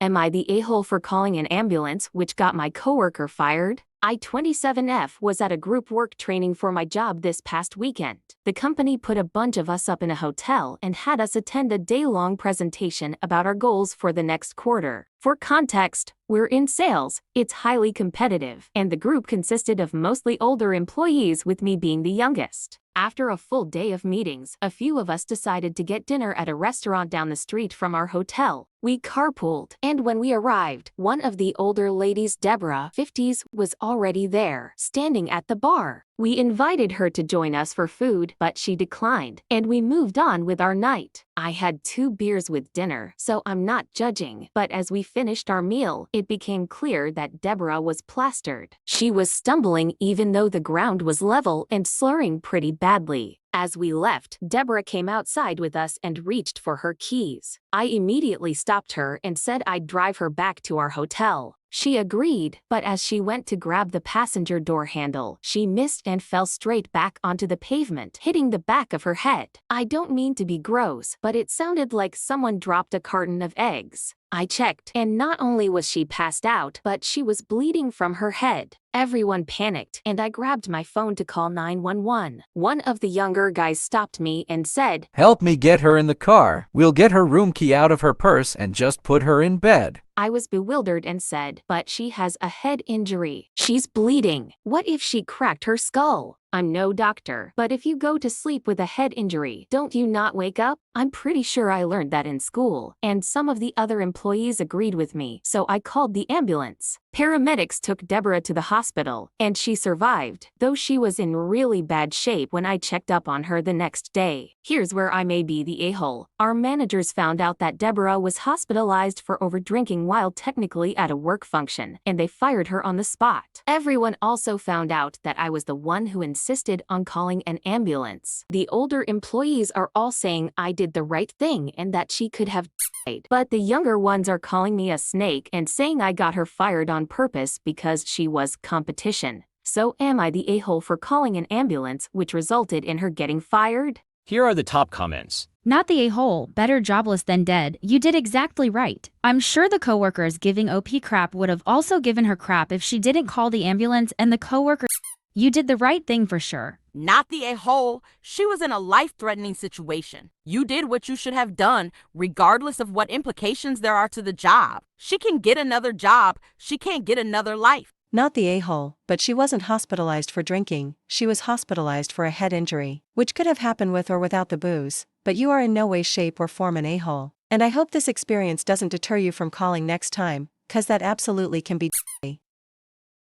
Am I the a-hole for calling an ambulance which got my coworker fired? I, 27F, was at a group work training for my job this past weekend. The company put a bunch of us up in a hotel and had us attend a day-long presentation about our goals for the next quarter. For context, we're in sales, it's highly competitive, and the group consisted of mostly older employees, with me being the youngest. After a full day of meetings, a few of us decided to get dinner at a restaurant down the street from our hotel. We carpooled, and when we arrived, one of the older ladies, Deborah, 50s, was already there, standing at the bar. We invited her to join us for food, but she declined, and we moved on with our night. I had 2 beers with dinner, so I'm not judging, but as we finished our meal, it became clear that Deborah was plastered. She was stumbling even though the ground was level and slurring pretty badly. As we left, Deborah came outside with us and reached for her keys. I immediately stopped her and said I'd drive her back to our hotel. She agreed, but as she went to grab the passenger door handle, she missed and fell straight back onto the pavement, hitting the back of her head. I don't mean to be gross, but it sounded like someone dropped a carton of eggs. I checked, and not only was she passed out, but she was bleeding from her head. Everyone panicked, and I grabbed my phone to call 911. One of the younger guys stopped me and said, "Help me get her in the car. We'll get her room key out of her purse and just put her in bed." I was bewildered and said, "But she has a head injury. She's bleeding. What if she cracked her skull?" I'm no doctor, but if you go to sleep with a head injury, don't you not wake up? I'm pretty sure I learned that in school, and some of the other employees agreed with me, so I called the ambulance. Paramedics took Deborah to the hospital, and she survived, though she was in really bad shape when I checked up on her the next day. Here's where I may be the a-hole. Our managers found out that Deborah was hospitalized for over-drinking while technically at a work function, and they fired her on the spot. Everyone also found out that I was the one who insisted on calling an ambulance. The older employees are all saying I did the right thing and that she could have died, but the younger ones are calling me a snake and saying I got her fired on purpose because she was competition. So am I the a-hole for calling an ambulance which resulted in her getting fired? Here are the top comments. Not the a-hole, better jobless than dead. You did exactly right. I'm sure the coworkers giving OP crap would have also given her crap if she didn't call the ambulance, and the coworker. You did the right thing for sure. Not the a-hole. She was in a life-threatening situation. You did what you should have done, regardless of what implications there are to the job. She can get another job. She can't get another life. Not the a-hole, but she wasn't hospitalized for drinking. She was hospitalized for a head injury, which could have happened with or without the booze. But you are in no way, shape, or form an a-hole. And I hope this experience doesn't deter you from calling next time, 'cause that absolutely can be